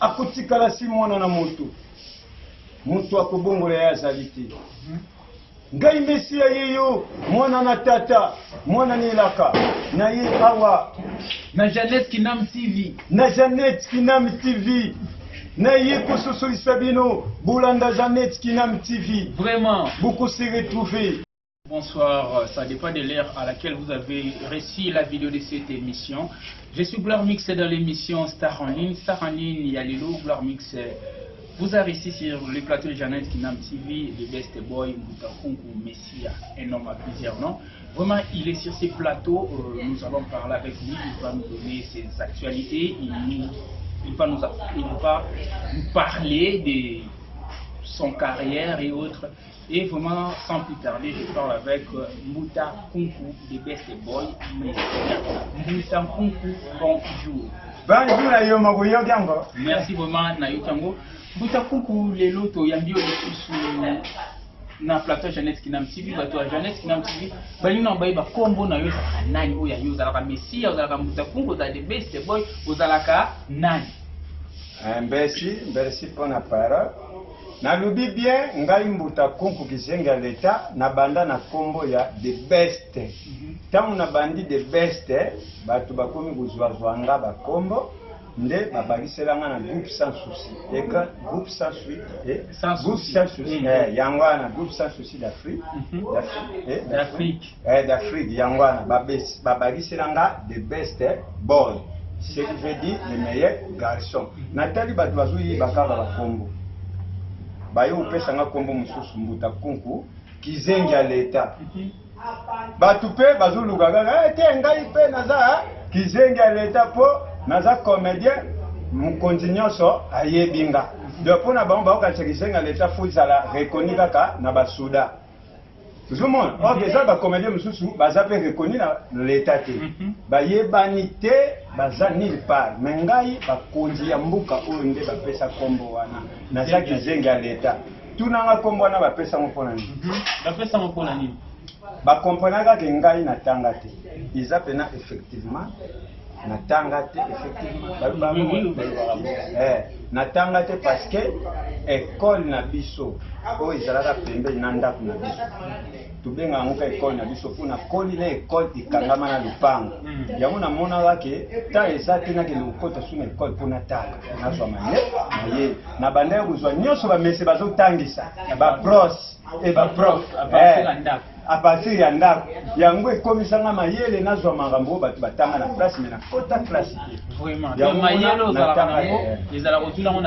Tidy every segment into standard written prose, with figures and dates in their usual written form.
akotikala si mwana na mutu akobongola ya azaliti ngai Mesia yeyo mwana na tata mwana nilaka na ye awa na Jeannette Kinam TV na ye kososolisa bino Bulanda Jeannette Kinam TV. Vraiment beaucoup se retrouver. Bonsoir, ça dépend de l'heure à laquelle vous avez reçu la vidéo de cette émission. Je suis Gloire Mix dans l'émission Star en ligne. Star en ligne, il y a Lilo, Gloire Mix. Vous avez ici sur le plateau de Jeannette Kinam TV, le Best Boy, Mbutakunku, Messia, un homme à plusieurs noms. Vraiment, il est sur ces plateaux, nous allons parler avec lui, il va nous donner ses actualités, il va nous parler de son carrière et autres. Et vraiment, sans plus tarder, je parle avec Mbutakunku, le Best Boy, Messia. Mbutakunku, bonjour. Merci vraiment, Nayotango. Mbutakunku, les lotos, yambio les na plateau Jeannette Kinam TV, bato Jeannette Kinam TV, bali na bayi ba kombo na yo za nani oya yo za la Messia, za la Mbutakunku, za the Best Boy, za la nani. Merci pour la parole. Na lubi bien ngai Mbutakunku kizenga leta na banda na kombo ya the best. Tamu na bandi the best, batu bakomi kuzwazwanga ba kombo nde babagiselanga na groupe sans souci. Eka groupe sans souci groupe sans souci yangwana groupe sans souci d'Afrique d'Afrique yangwana babagiselanga the best boy. Ce qui veut dire le meilleur garçon. Nathalie batu bazui bakaba ba kombo. Bayo upesanga kombo mususu Mbutakunku kizengi ya leta. Batu pe bazulugaga te ngai pe naza kizengi ya leta po naza comédien mukonzi nyonso ayebinga. Donc na bango ba ka kizengi ya leta fuza la reconnu kaka na basuda. Tout le monde, déjà ba comédien mususu baza pe reconnu na leta te. Ba yebani te baza nulle part. Mengai ba konzi ya mbuka oyo nde ba pesa kombo wana. Na za kizengi ya leta. Tunanga kombo wana ba pesa mpona nini? Ba pesa mpona nini? Ba comprenaka ke ngai na tanga te. Iza pena effectivement na tanga te effectivement. Na tanga te parce que école na biso o izalaka pembe na ndaku na biso. Tubenga ngoka école na biso pona koli na école ikangama na lupango. Yango na mona wake ta ezate na ke lokota suna école pona tanga. Na zwa maye na banda kuzwa nyonso ba mese bazotangisa ba pros et ba prof à partir ya ndako yango ekomisanga mayele nazwa makambo bato batanga na place mais na kota classe vraiment ya mayele ozalaka nango ezala kotula ngo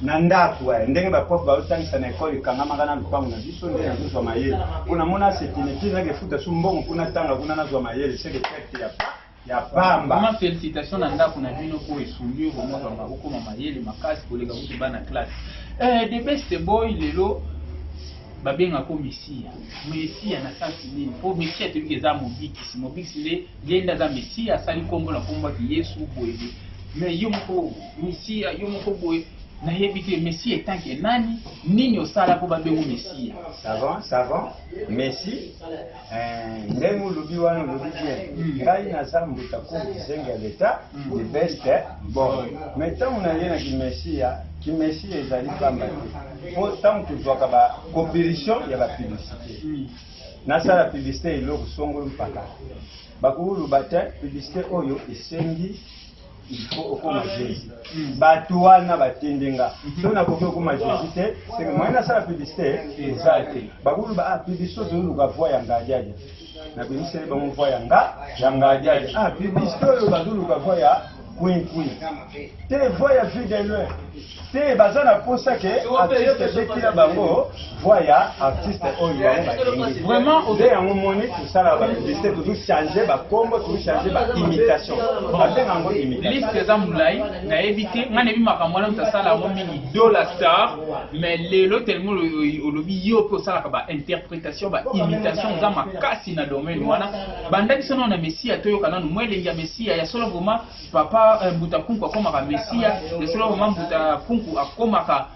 na ndako ndenge ba prof baotangisa na école ikangama kana lupango na biso nde nazwa mayele kuna mona setinité na kefuta su mbongo kuna tanga kuna nazwa mayele c'est que perte ya pamba. Vraiment félicitations na ndako na bino ko esuli ko mo ba ko mama mayele makasi kolega kutu bana classe. The Best Boy lelo babenga ko Messia na santi nini po Messia te bigeza mobikisi le yenda za Messia sali kombo na kombo ki Yesu boye mais yo moko Messia yo moko boye na yebite Messia etanke nani nini osala po babenga Messia savant Messi ndemu lubi wana lubi bien ngai na za Mbutakunku kizenga leta the best boy mais tant on a rien ki Messia ezali pamba po tant tuzwaka ba compétition ya ba publicité na sala publicité ilo kusongolo mpaka bakulu bata publicité oyo esengi il faut okoma Jésus batu wana batindenga so na kofi okoma Jésus te c'est que moi na sala publicité ezate bakulu ba publicité oyo luka voix ya ngadiaja na publicité ba mo voix ya ngadiaja publicité oyo bazulu ka voix ya Queen. Te voya vide loin. Te bazana posa ke artiste bekila bango voya artiste oyo vraiment au ya momoni tout ça la publicité tout changer ba kombo tout changer ba imitation. Atenga ngo imitation. Liste za mulai na éviter ngane bi makambo na mtasala mo mini dollar star mais lelo tellement olobi yo po sala ka ba interprétation ba imitation za makasi na domaine wana bandaki sono na Messia toyo kana no mwele ya Messia ya solo vraiment papa Mbutakunku akomaka Messia le solo vraiment Mbutakunku akomaka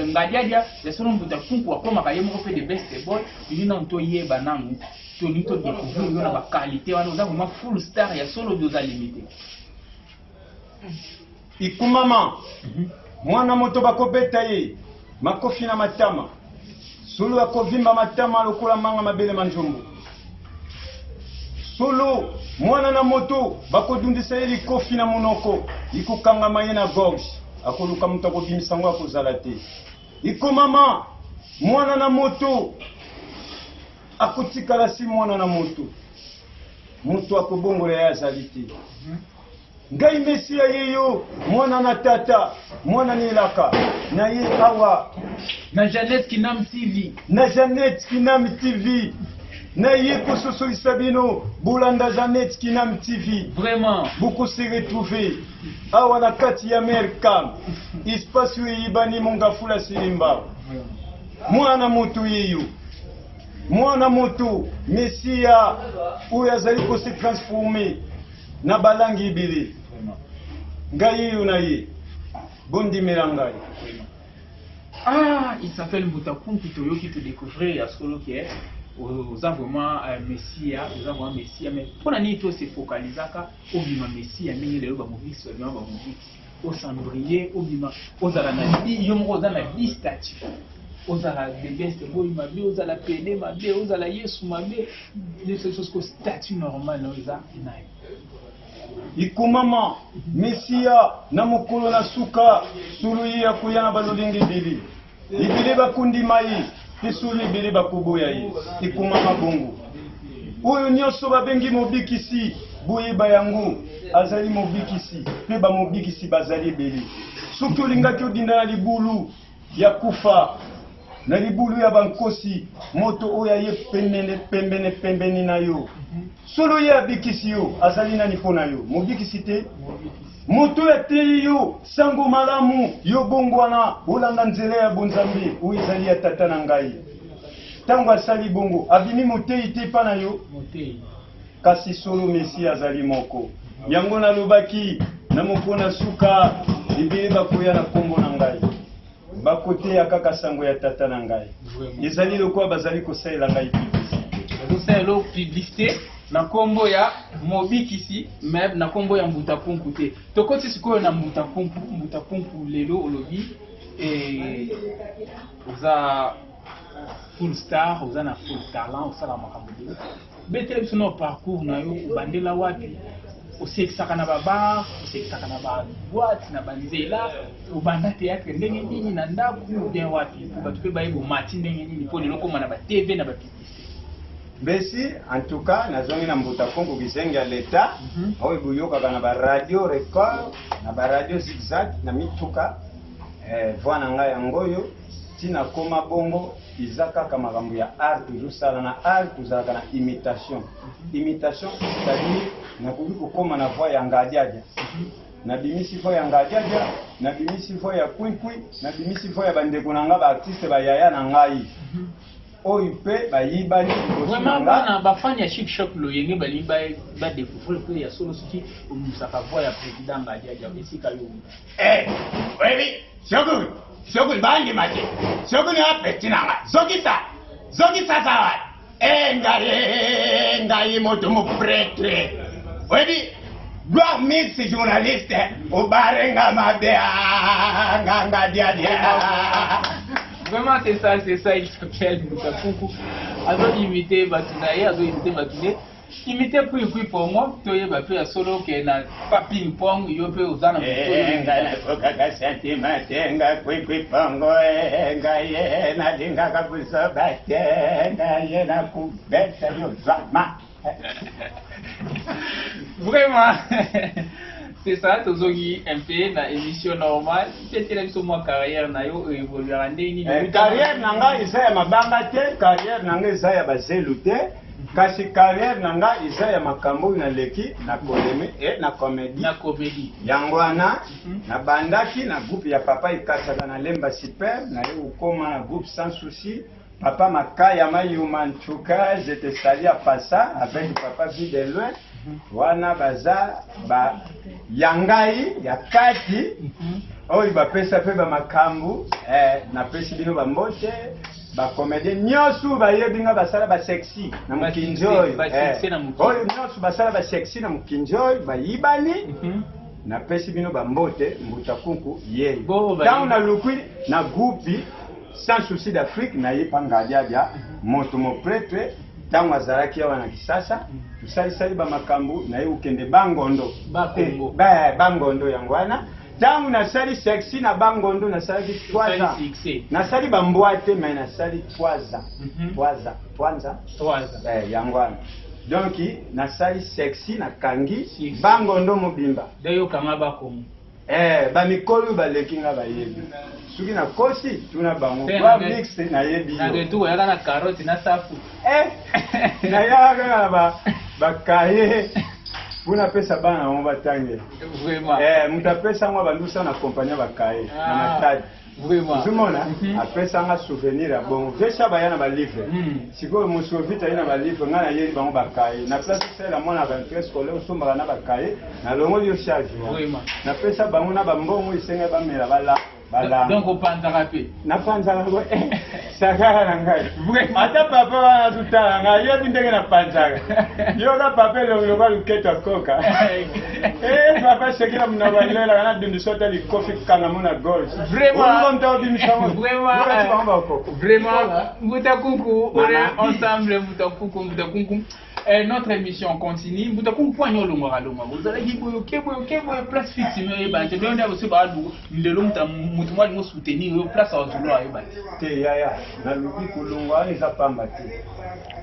ngadiadia le solo Mbutakunku akomaka yemo ko the best boy ini na nto yeba nangu to ni to découvrir na ba qualité wana za vraiment full star ya solo doza limité ikumama mwana moto bakobeta ye makofi na matama sulu akovimba matama lokola manga mabele manjumbu sulu mwana na moto bakodundisa ye likofi na monoko ikokangama ye na gorge akoluka moto akobimisa ngo akozala te ikumama mwana na moto akotikala si mwana na moto moto akobongola ye azali te ngai Mesia yeyo mwana na tata mwana nilaka na ye awa na Jeannette Kinam TV na Jeannette Kinam TV na ye kososolisa bino Bulanda Jeannette Kinam TV vraiment beaucoup se retrouver awa na kati ya Mercam espace yibani mongafula silimba mwana moto yeyo mwana moto Mesia oyo azali ko se transformer na balangi ibili ngai yunaye bondi melangai. Ah, il s'appelle Mbutakunku Toyo qui te découvrir à solo qui est aux vraiment Messia, aux vraiment Messia, mais pour l'année tout se focaliser au bima Messia, mais il est au bamouvi seulement bamouvi au cendrier, au bima aux alanadi, yomro dans la vie statue. Aux ala de best boy ma vie, aux ala pene ma vie, aux ala yesu ma vie, des choses que statut normal non ça inaye. Ikumama Mesia na mokolo na suka sulu ya kuyana balolingi bili ibili bakundi mai pisuli bili bakuboya yi ikumama bongo oyo nyoso babengi mobikisi boyeba yango azali mobikisi pe ba mobikisi bazali bili suki olingaki odinda na libulu ya kufa na libulu ya bankosi moto oya ye pembeni na yo solo ya bikisi yo azali nani pona yo mobikisi te moto ya te yo sango malamu yo bongwana olanda nzela ya bonzambe oyo ezali ya tata na ngai tango asali bongo abimi motei te pa na yo kasi solo Mesia azali moko yango nalobaki na mokona suka ibili bakoya na kombo na ngai bakote ya kaka sango ya tata na ngai ezali lokwa bazali kosalela ngai publicité na kombo ya mobikisi même na kombo ya Mbutakunku te tokoti sikoyo na Mbutakunku lelo olobi oza full star oza na full talent osala makambo te betele biso na parcours na yo obandela wapi osekisaka na babar osekisaka na baboite na banzela obanda théâtre ndenge nini na ndako bien wapi po bato mpe bayeba omati ndenge nini mpo lelo okoma na batv na bapublicité. Besi en tout cas nazongi na Mbutakunku kisengi ya leta oyo boyokaka na baradio record na baradio zigzag na mituka voix na ngai yangoyo tina koma bongo iza kaka makambo ya art tozosala na art tozalaka na imitation c'est-à-dire nakoki kokoma na voix ya ngadiadia na bimisi voix ya ngadiadia na bimisi voix ya kwinkwi na bimisi voix ya bandeko na nga baartiste bayaya na ngai oyo mpe bayibani vraiment bana bafani ya chic shop loyenge bali ba découvrir que ya solo soki omusaka voix ya président ngadiadia esika yo wewe Shogun bandi mate. Shogun ya petinanga. Zogita sawa. Ngai moto mu prêtre. Webi Gloire Mix journaliste obarenga mabea nganga dia. Vraiment c'est ça, il s'appelle Mbutakunku. Azo imiter Batunaye, azo imiter Batunaye. Imiter puis pour moi, tu es ba pe solo que na pas ping pong yo pe uzana mutolo ngana kokaka sentiment nga puis pongo nga na dinga ka buso bate na ku beta yo zama. Vraiment c'est ça, tozogi un peu na émission normale. C'était la mission moi carrière na yo évoluer ndeni carrière nanga isa ya mabanga te, carrière nanga isa ya bazelu te. Kasi carrière nanga isa ya makambo na leki na koleme na comédie yangwana na bandaki na groupe ya papa ikasaka na lemba super na yo ukoma na groupe sans souci papa makaya mayuma nchuka je te salue à passa avec papa vie de loin wana baza ba yangai ya kati oyo bapesa pe ba makambo na pesi bino ba mbote ba comédien nyosu ba yebinga basala ba sexy na mukinjoy oyo nyosu basala ba sexy na mukinjoy ba yibani na pesi bino bambote mbuta kunku ye Bo, tant na lukwi na groupe sans souci d'Afrique na ye pangadia moto mo prêtre tant azalaki awa na Kisasa tusali ba makambu na ye ukende bangondo bangondo yangwana tant na sali sexy na bangondo na sali 3 ans na sali bambwate mais na sali 3 ans yangwana donc na sali sexy na kangi bangondo mobimba dayo kanga bakomo ba mikolo baleki nga bayebi suki na kosi tuna bango ba mix na yebi na getu ya kana carotte na safu na ya kana ba kaye Buna pesa bana mo batange vraiment mutapesa mwa bandusa na compagnie ba kaye na matadi vraiment zumona apesa nga souvenir ya bon vesha bayana ba livre siko musovita ina ba livre nga na yeli bango ba kaye na place sela mona ba rentrée scolaire somba na ba kaye na longo yo charge vraiment na pesa bango na ba mbongo isenga ba mela bala donc opanzaka pe na panzaka ko sakara na ngai ata papa wana tutala ngai yo ndenge na panzaka yo ka papa lo ba luketa koka papa sekira mna balela kana dundu sota li kofi kanga mona gol vraiment vraiment Mbuta Kunku on est ensemble Mbuta Kunku. Notre émission continue. Mbuta Kunku poigno longa longa. Vous allez kiboyo keboyo place fixe mais ba te donner aussi ba du ndelo mutu mwa ngo soutenir yo place à zulo ayo ba te ya na lubi kulungwa ni za pamba te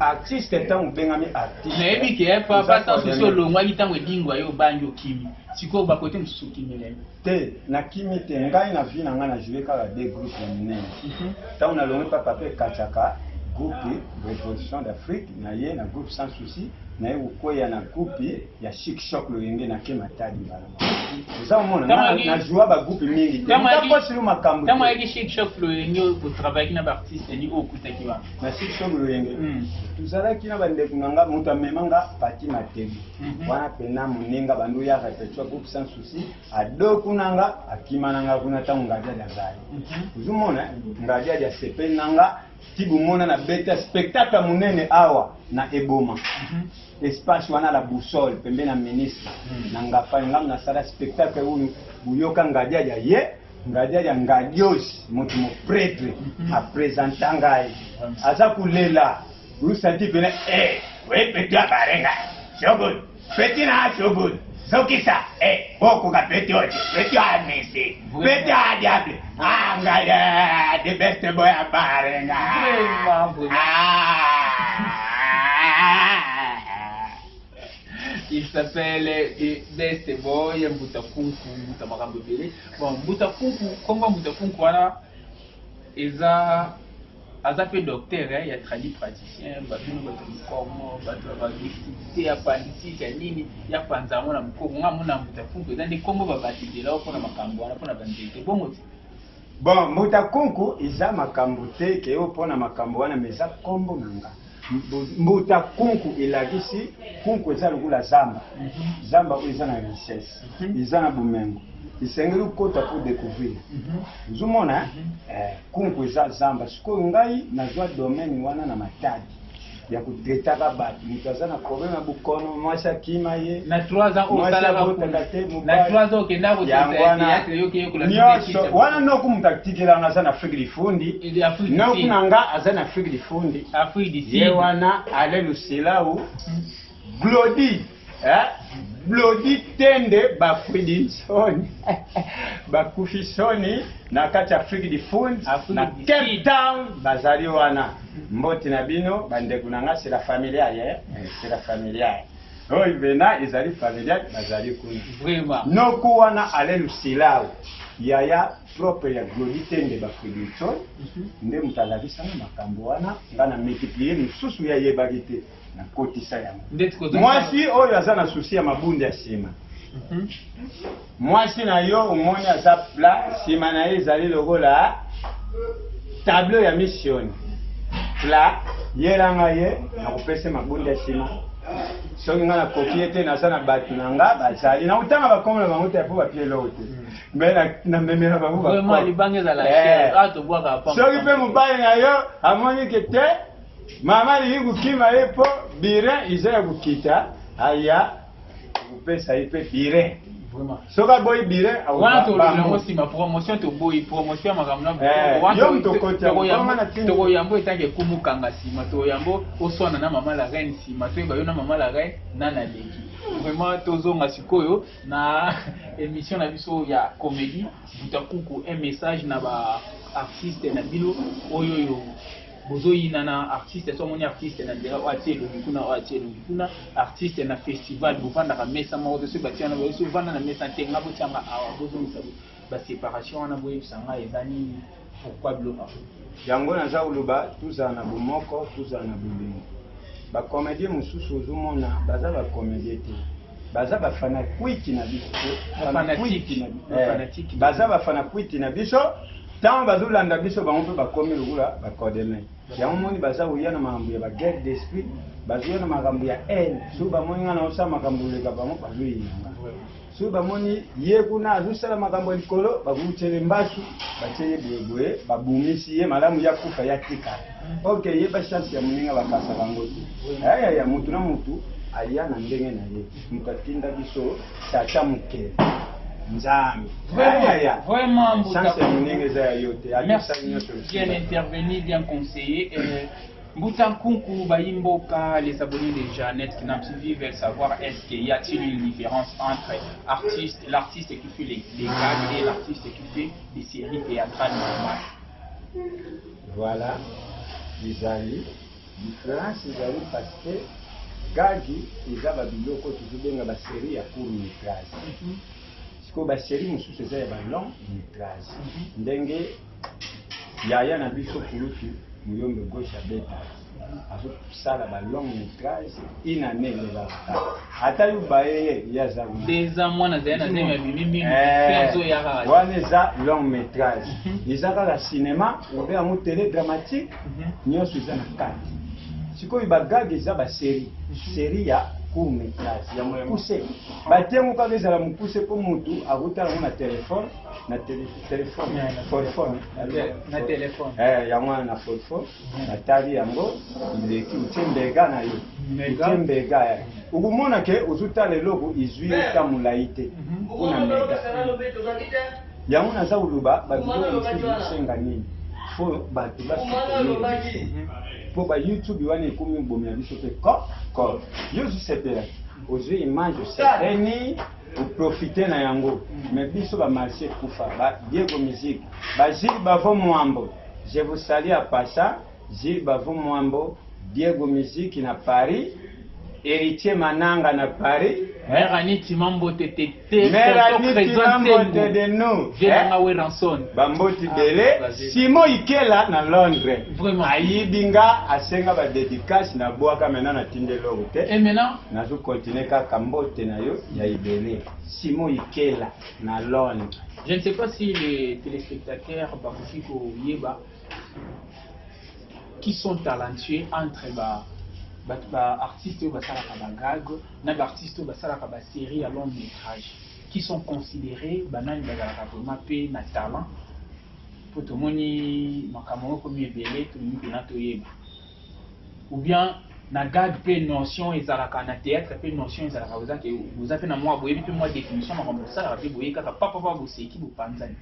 artiste tant bengami artiste na ebi ke papa ta soso longwa kitango edingwa yo banjo kimi siko ba côté mususu kimi te na kimi te ngai na vie na nga na jouer kala deux groupes ya minene tant na longa papa pe kachaka groupe Révolution d'Afrique na ye na groupe sans souci na ye ukoya na groupe ya Chic Shock Loyenge na Kematadi bala za mona na joua ba groupe mingi te ndako silu makambo tama yeki Chic Shock Loyenge pour travailler na ba artiste ni okutaki ba na Chic Shock Loyenge tuzalaki na bande kunanga mutu amemanga pati mategi wana pena muninga bandu ya repetwa groupe sans souci adokunanga akimananga kuna tangu ngadia ya zali uzumona ngadia ya sepe nanga tibu mona na beta spectacle munene awa na eboma espace wana la boussole pembe na ministre na ngafani ngam na sala spectacle unu buyoka ngadia ya ye ngadia ya ngadios mutu mo prêtre a présenter ngai aza kulela usati pena we petia barenga so good petina so good Zokisa, beaucoup de petits, petits à Messi, petits à Diable, Angaya, the best boy à Barenga. Il s'appelle The Best Boy Mbuta Kunku, Mbuta Makambo Bele. Bon, Mbuta Kunku, comment Mbuta Kunku wana eza azape docteur ya tradi praticien babino batumikomo batwa activité ya politique ya nini ya panza mona mkongo nga mona Mbuta Kunku eza ndi kombo babatidela mpona makambo wana mpona bandeke bongo ti bon Mbuta Kunku eza makambo te ke yo mpona makambo wana meza kombo nanga Mbuta Kunku elakisi kunku eza lokula zamba zamba oyo eza na richesse eza na bumengo isengeli kota pour découvrir uzumona kunku eza zamba sikoyo ngai nazwa domaine wana na matadi ya kutretaka bato mutu aza na problème ya bukono mwasi akima ye na 3 ans osalaka na 3 ans okenda kotenyonso wana noku mutu akitikelanga aza na Afrique lifundi noku nanga aza na Afrique lifundi ye wana ale lusilau glodi Blodi tende bafridisoni bakufisoni na kati Afrique du Fund na Cape Town bazali wana mboti na bino bandeku nanga c'est la familiale c'est la familiale oyi bena ezali familiale bazali kuna vraiment noku wana ale lusilau yaya propre ya Blodi tende bafridisoni nde mutalabisanga makambo wana ngana multiplier misusu ya yebaki te na kotisa yango mwasi oyo aza na susi ya mabunde ya sima mwasi na yo omoni aza pla sima na ye ezali lokola tableau ya mission pla yelanga ye nakopesa mabunde ya sima soki nga nakoki ete naza na bato na nga bazali na kotanga bakombo na bango te po bapie eloko te me namemela bango soki mpe mobali na yo amoni ke te mama li kukima ye po bire iza ya kukita aya kupesa ye pe bire Vraiment. Soka boy bire wana tolobela aussi ma promotion to boy promotion makamna yom to kota to yambo etange kumukanga sima to yambo oswana na mama la reine sima to bayo na mama la reine nana leki vraiment tozonga sikoyo na émission na biso ya comédie butakuku un message na ba artiste na bino oyoyo bozoyina na artiste so moni artiste na ndela oatielo kuna artiste na festival bovanda ka mesa moko de batiana boso vanda na mesa tenga botianga awa bozongisa ba séparation na boye sanga ezani pourquoi bloquer yango na za uluba tuza na bomoko tuza na bolingo ba comédie mususu ozomona baza ba comédie te baza ba fanatique na biso fanatique baza ba fanatique na biso tant bazolanda biso bango mpe bakomi lukula bakodeme yango moni baza koya na makambo ya baguerre d'esprit bazoya na makambo ya haine so bamoni nga na osala makambo oleka bango bazoyinanga so bamoni ye kuna azosala makambo ya likolo bakutele mbasu batie ye boyeboye babumisi ye malamu ya kufa ya tikala ok yeba chance ya moninga bakasa bango te ayaya mutu na mutu aya na ndenge na ye mutu atinda biso tata mokele Nzambi. Vraiment, merci. Bien intervenu, bien conseillé. Boutakunku, Baimboka, les abonnés de Jeannette qui n'ont suivi veulent savoir est-ce qu'il y a-t-il une différence entre l'artiste qui fait les gags et l'artiste qui fait des séries théâtrales normales. Voilà, Isali. Différence Isali parce que Gagi, ils ont babiloko toujours bien la série à court métrage. Siko ba série mususu eza ya ba long métrage ndenge yaya na biso kulutu muyombe gauche abeta azo sala ba long métrage ina nele za ata yuba yeye yaza déjà mwana za na zema bimimi penzo ya raja wana za long métrage izaka la cinéma obe amu télé dramatique nyoso za na kati siko ibagaga za ba série ya court métrage ya mukuse batengo ka bezala mukuse po mutu akutala na téléphone na téléphone ya mwana na téléphone na tali yango ileki utembega na yo utembega ukumona ke uzutala loko izwi ta mulaite kuna mega yango na za uluba babilo senga nini fo batu basi pour ba YouTube wana ikomi bomya biso pe ko yo sepela ozo image sepeni ou profiter na yango mais biso ba marché kufa ba Diego Musique ba Gilles Bavo Mwambo je vous salue à Passa Gilles Bavo Mwambo Diego Musique na Paris Héritier Mananga na Paris Merani Timambo tete Merani Timambo de nous Jenanga Ranson Bamboti Bele Simo Ikela na Londres vraiment ayibinga asenga ba dédicace na boaka maintenant na tindelo te et maintenant nazo continuer kaka mbote na yo ya Ibele Simo Ikela na Londres. Je ne sais pas si les téléspectateurs Bakufiko Yeba qui sont talentueux entre artistes ou gag, na artistes ou série à long métrage qui sont considérés banani vraiment pe na talent pour tout moni makamoko comme ebele tout ni na toyeba ou bien na gag pe notion ezalaka na théâtre pe notion ezalaka vous avez na moi boyebi pe moi définition makambo ça pe boye kaka papa boseki bopanzani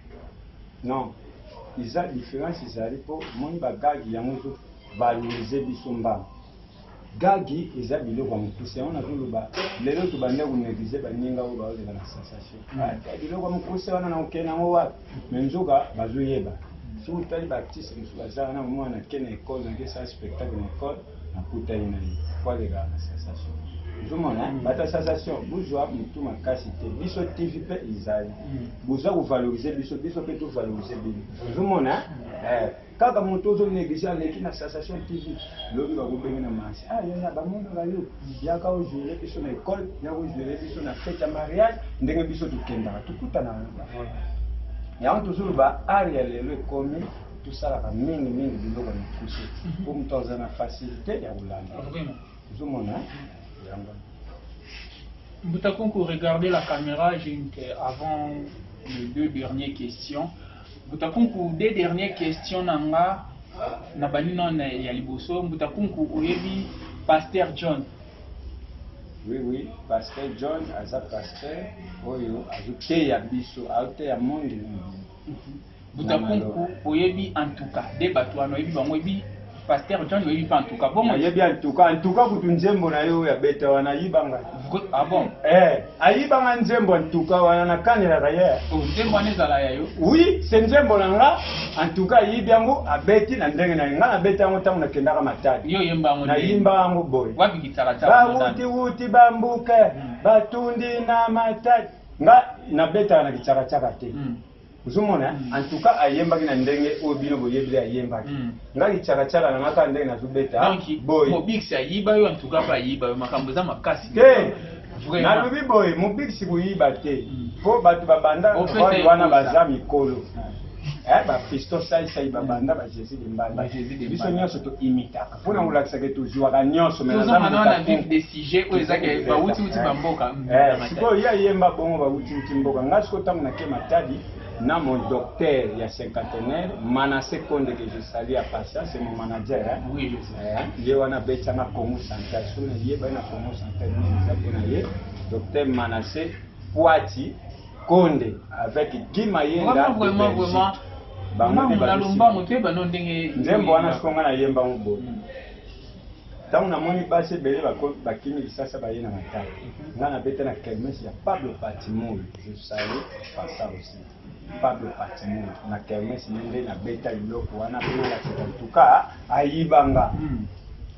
non ils a différence ezali po moni ba gag yango valoriser bisomba gagi eza biloko ya mokuse wana toloba lelo tobande konéglize baninga oyo baozela na sensation biloko ya mokuse wana na okende yango wapi me nzoka bazoyeba soki otali baartiste mosusu baza wana mwana ke na ekole nakesala spectacle na ekole nakutani na ye po alekaka na sensation ozomona bata sensation bozwa motu makasi te biso tv mpe ezali bozwa kovalorize biso mpe tovalorize bino ozomona kaka moto ozonéglize aleki na sensation tv lobi bakobenge na marché yaya bamonaka yo yaka ojure biso na ekole yaka ojure biso na fete ya mariage ndenge biso tokendaka tokutana yango tozoloba ari ya lelo ekomi tosalaka mingi biloko ya mokuse po moto aza na facilité ya kolanda ozomona yango Boutakunku, regardez la caméra avant les deux dernières questions. Boutakunku, deux dernières questions nanga na bani non ya liboso. Boutakunku oyebi Pasteur John. Oui, Pasteur John aza pasteur oyo azoteya biso aoteya monde. Butakunku oyebi en tout cas de bato wana oyebi bango oyebi Pasteur John oyebi pas en tout cas bon oyebi en tout cas kutu nzembo na yo ya beta wana yibanga. Ah bon? Ayibanga nzembo en tout cas wana nakanela ye. Nzembo wana ezala ya yo? Oui, c'est nzembo na nga en tout cas yibi yango abeti na ndenge na nga na beta yango tango nakendaka matadi. Yo yemba yango na yimba yango boy. Wapi kitala Wuti bambuke batundi na matadi. Nga na beta na kichaka te. Uzumona en tout cas ayemba kina ndenge obino boyebi ayemba. Nga kichaka na ngaka ndenge na zubeta boy. Mobix ayiba yo en tout cas pas ayiba yo makambo za makasi. Na lubi boy mobix kuyiba te. Po batu babanda wana baza mikolo. Ba Christo sai babanda ba Jésus de mbala. Biso nyonso to imitaka. Pona ulakisa ke toujours ka nyonso mais na vivre des sujets où ezake ba uti bamboka. Siko ya yemba bongo ba uti mboka. Ngasiko tamu na ke matadi na mon docteur il y a cinquantenaire Manassé Konde que je salue à passer c'est mon manager oui je sais il y a na beta na Congo central sur le lieu na Congo central ni docteur Manassé Poati Konde avec Guy Mayenda vraiment bango na lomba moto ba non ndenge nzembo wana sikonga na yemba mbo tangu na moni base bele bakini sasa ba yena matata ngana beta na kermesse ya Pablo Patimoul je salue passer aussi Pablo Patimoul na kermesse nende na beta biloko wana pela tuka ayibanga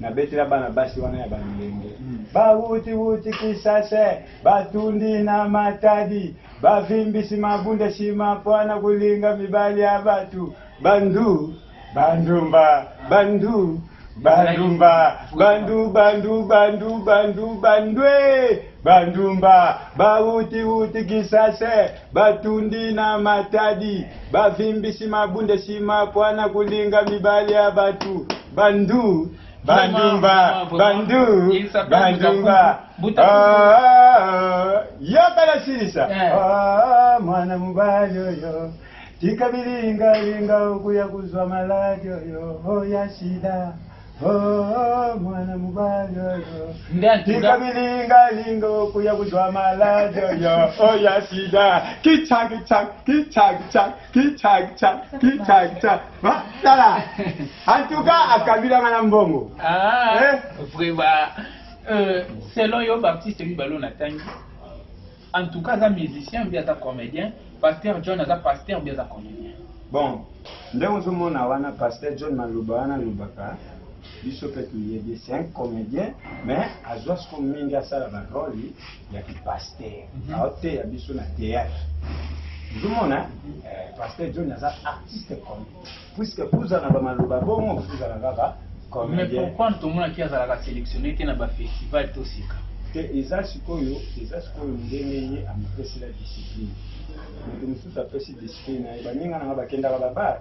na betela bana basi wana ya balenge ba wuti kisase batundi na matadi bavimbisi mabunda shima pwana kulinga mibali ya batu bandumba bandumba bawuti kisase batundi na matadi bavimbisi mabunda shima pwana kulinga mibali ya batu bandumba yakala sirisa mwana mubali oyo tikabilinga okuya kuzwa maladi oyo ya shida mwana mubali oyo tikabilinga okuya kuzwa maladi oyo ya shida kichak tala antuka akabilanga na mbongo vraiment selon yo baptiste mibalo na tangi en tout cas un musicien bien un comédien Pasteur John aza pasteur bien un comédien bon ndenge ozomona wana Pasteur John maloba wana lobaka biso pe tuyebi c'est un comédien mais azwa siko mingi asala barole ya kipasteur aote ya biso na théâtre ozomona Pasteur John aza artiste comme puisque kuzala ba maloba bongo kuzala kaka comédien. Mais pourquoi tout le monde qui a la sélectionné dans le festival Tosika? Eza sikoyo ndenge amapesi la discipline. Mutu apesi discipline baninga na bakenda ka baba.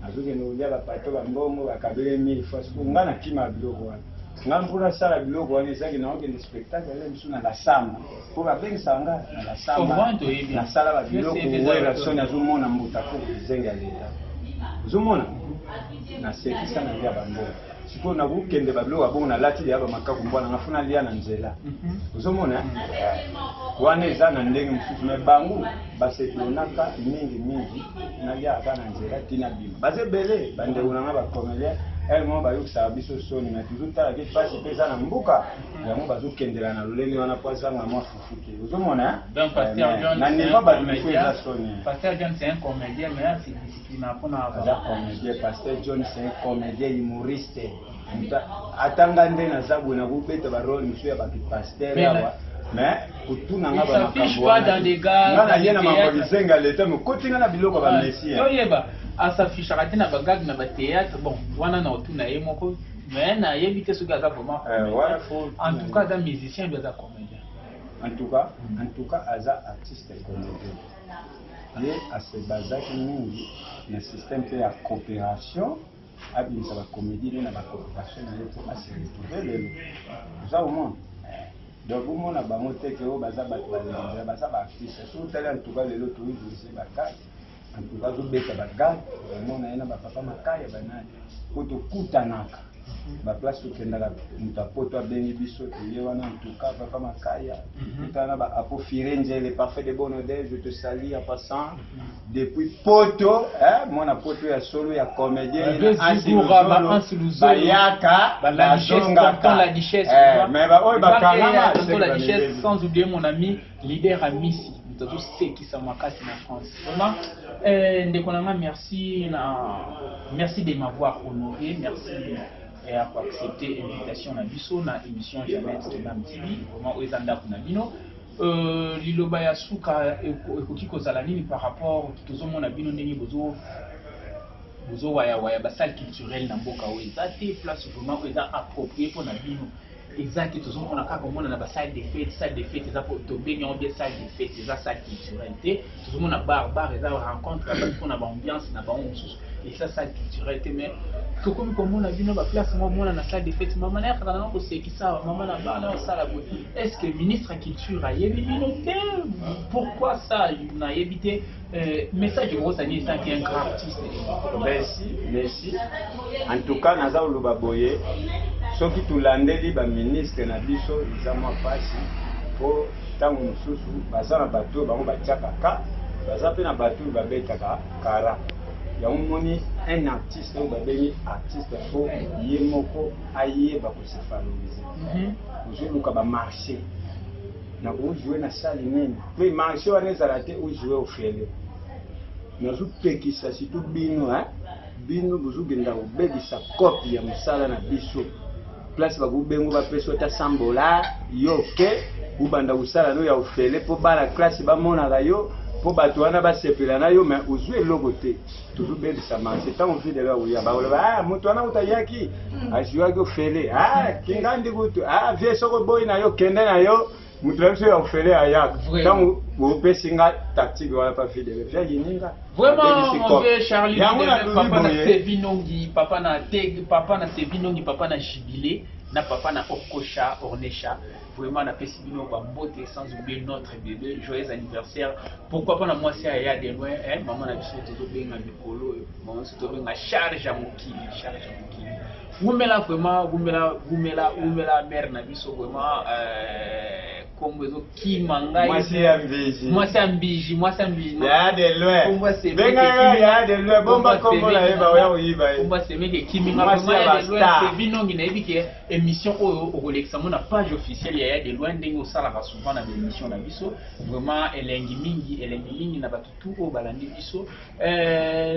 Azokende ulia bapato bambongo bakabele 1000 fois ngana kima biloko wana. Ngambura sala biloko wana ezaki na okende spectacle ile misu na la samba. Pour abengisa nga na la samba. Na sala ba biloko wera soni azomona mbuta ko zenga leta. Uzomona na sekisa na ya bambongo. Siko na kukende babilo abongo na lati ya ba makaku mbwana ngafuna lia na nzela uzomona wana eza na ndenge msusu me bangu basetonaka mingi na lia aba na nzela tina bima bazebele bande unanga ba comédien elmo bayukisa biso soni na tuzutala ke pasi pesa na mbuka yango bazokendela na lolenge wana kwazanga mwa fufuke uzomona donc Pasteur John na niveau ba tufuza soni Pasteur John c'est un comédien mais c'est discipline apona comédien Pasteur John c'est un comédien humoriste atanga nde na zabu na kubeta ba role misu ya ba pasteur awa mais kutuna nga ba makambo ngana yena mambo bisenga leta mukotinga na biloko ba messia yo yeba asafisha katina ba gag na ba théâtre bon wana na otuna ye moko mais na yebite suka za vraiment en tout cas un musicien bien un comédien en tout cas aza artiste comédien ye asebazaki mingi na système ya coopération abimisa ba comédie na ba coopération na yeto asiritude lelo za umon donc umona bango teke o baza bato baza ba artiste surtout tele en tout cas lelo to utiliser ba carte en tout cas zobeta bagade omona yena bapapa makaya banani po tokutanaka baplace tokendaka moto apoto abengi biso toye wana en tout cas papa makaya tokutana baapofire nzele parfait de bonne odeur je te salue en passant depuis poto mwana poto ya solo ya comédien bayaka la duchesse mais oyo bakangama la duchesse sans oublier mon ami leader Amissi tout ce qui sont makasi na France vraiment ndekonanga merci de m'avoir honoré, merci et à accepter l'invitation na biso na émission Jamais Stonam TV vraiment oezanda kuna bino liloba ya suka ekoki kozala nini par rapport tozomona bino ndenge bozo waya basale culturel na mboka oyo eza te place vraiment eza approprié pour na bino exact tozomona kaka omona na basale de fête eza po tobengi on bien salle de fête eza salle culturelle te tozomona bar eza rencontre mpona baambiance na bango mosusu et ça salle culturelle te mais tokomi komona bino baplace mona na salle de fête mama na yakaka nanga kosekisa mama na bar na osala boye est-ce que ministre ya culture ayebi bino te pourquoi ça nayebi te message okosani esanki un grand artiste merci en tout cas naza koloba boye soki tolandeli baministre na biso eza mwa pasi po ntango mosusu baza na bato bango batiaka ka baza mpe na bato babetaka kara yango moni un artiste oyo babengi artiste po ye moko ayeba kose valorize ozoluka bamarché na ojouer na sale nini mpe marché wana ezala te ojouer ofele nazopekisa surtout bino bozogenda kobebisa kopi ya mosala na biso place bakubengo bapesa ota $100 yo ke ubanda kosala no ya ofele po bana classe bamonaka yo po bato wana basepela na yo mais ozwi eloko te tozobebisa marché ntango fidela oya bakoloba moto wana utayaki azwaki ofele kingandi kutu vie soko boyi na yo kende na yo moto na biso ya ofele ayaka ntango opesi nga tactique wana pa fidele via yininga vraiment mon vieux Charlie papa na Tevinongi papa na Tevinongi papa na Jubilé na papa na Okosha Ornesha vraiment na pesi bino ba mbote sans oublier notre bébé joyeux anniversaire pourquoi pas na moi c'est aya de loin maman na biso tozo benga mikolo maman so to benga charge à mokili wumela vraiment wumela mère na biso vraiment comme ezo kimangai moi c'est ambiji ya de loin benga ya de loin bomba kombo na yeba oya oyiba bomba semeke kiminga vraiment ya de loin c'est binongi na ebike émission oyo okolekisa mo na page officielle ya de loin ndenge osalaka souvent na émission na biso vraiment elengi mingi na batutu oyo balandi biso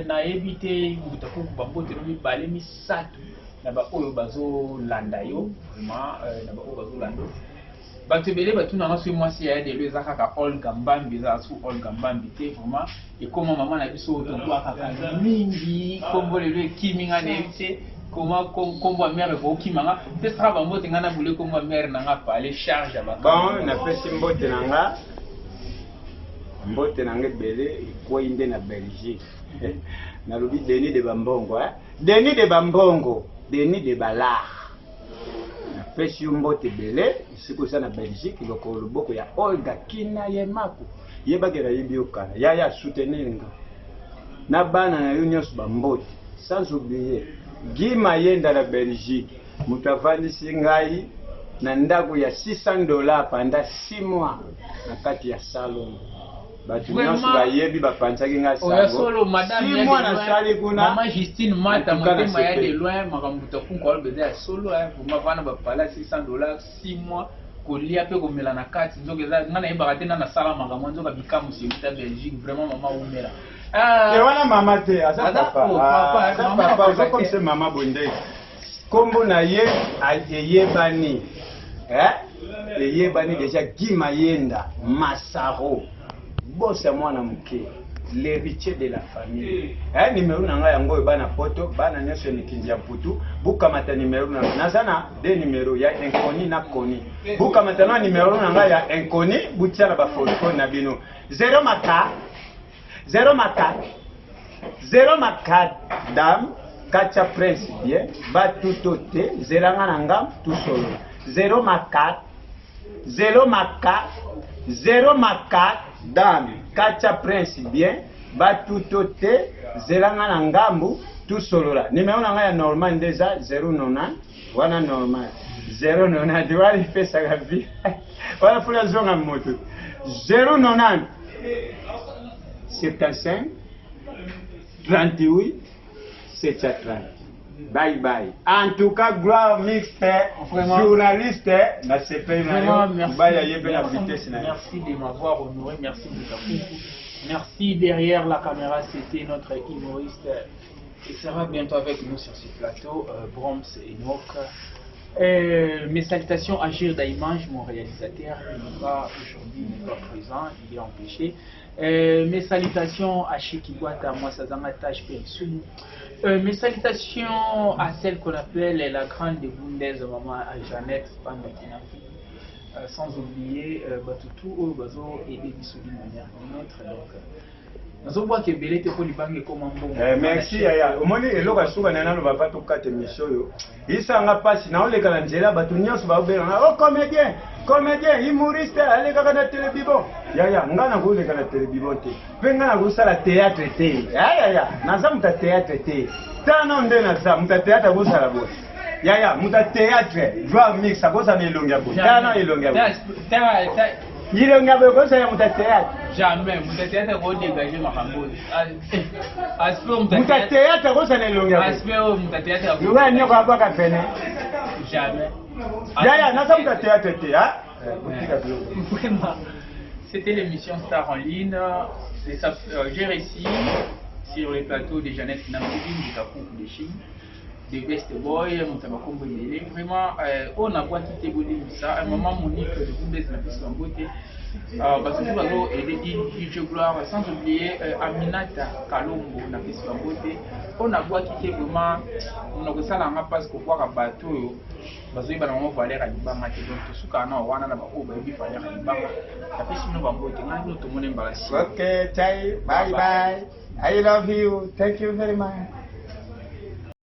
na ebite ngutaku bambote no mibale misatu na ba oyo bazolanda yo vraiment na ba oyo bazolanda bato ebele batuna nga so mwasi ya de leza kaka Olga Mbambi eza su Olga Mbambi te vraiment ekoma mama na biso tobwakaka mingi kombo lelo ekiminga na yebi te kombo ya mare kookimanga te saka bambote nga na bule kombo ya mare na nga pale charge ya bon napesi mbote na nga ebele ekwei nde na Belgique nalobi Denis de Bambongo Denis de Balar napesi yo mbote ebele esika oza na Belgique lokolo loboko ya Olga Kina Yemaku yebakela yebi yo kala yaya soutenir nga na bana na yo nyonso bambote sans oublier Guy Mayenda na Belgique moto avandisi ngai na ndako ya $600 pendant 6 mois na kati ya salon bato nyonso bayebi bapansaki nga solo madame nasali kuna mama Justine Mata motema ya de loin makambo tafunko albeze ya solo vuma vana bapala $600 6 mois kolia pe komela na kati nzoka eza nga nayebaka te na sala makambo nzoka bikamu sekuta Belgique vraiment mama umela wana mama te aza papa oza comme c'est mama bonde kombo na ye eyebani eyebani déjà Guy Mayenda Masaro bosse mwana muke l'héritier de la famille numéro nanga yango bana poto bana nyonso mikindi ya putu bukamata numéro nanga nazana de numéro ya inconnu na koni bukamata na numéro nanga ya inconnu butia na ba photo na bino 0 dame kacha prince bien ba tutote zelanga nanga tout solo 0 4 dame kacha prince bien batutote zelanga na ngambu tout solola numéro na ngai ya normal déjà 090 wana normal 090 wali pesa gavi wala pula zonga moto 090 75 38 730. Bye bye. En tout cas, Gloire Mixte, journaliste, na CP merci de m'avoir honoré, merci beaucoup. Merci derrière la caméra, c'était notre humoriste. Il sera bientôt avec nous sur ce plateau, Broms et Nok. Mes salutations à Gilles Daïmange, mon réalisateur, il n'est pas aujourd'hui, il n'est pas présent, il est empêché. Mes salutations à Chikiwata, moi Sazanga Taj Pensum. Mes salutations à celle qu'on appelle la grande Bundes, maman à Jeannette, sans oublier Batutu, Bazo et des bisous d'une manière ou d'une autre. Donc, merci yaya omoni eloko asuka na nano baba to kate mission yo isanga pasi na oleka na nzela batu nyonso ba obela oh comédien humoriste aleka na télébibo yaya ngana ko leka na télébibo te penga na kusala théâtre te yaya naza muta théâtre te tano nde naza muta théâtre ko sala bo yaya muta théâtre Gloire Mixte akosa melonga bo tano elonga bo ilonga bo ko sala muta théâtre jamais muta théâtre ko dégager makambo muta théâtre ko sala elonga bo muta théâtre ko ya nyoko abaka pene jamais yaya naza muta théâtre te hein vraiment. C'était l'émission Star en ligne. J'ai réussi sur les plateaux de Jeannette Namibine, de Kakou de Chine, de Best Boy, Moutabakombo Mele. Vraiment, on a quoi quitter ça. Un moment, Monique de Bundes n'a plus en beauté. Parce que DJ Gloire, sans oublier Aminata Kalombo n'a plus en beauté. On a quoi quitter vraiment. On a ça là, parce qu'on voit un bateau. Parce que nous avons valeur à l'Ibama. Donc, tout ce qu'on a, on a valeur à l'Ibama. Okay, bye bye. I love you. Thank you very much.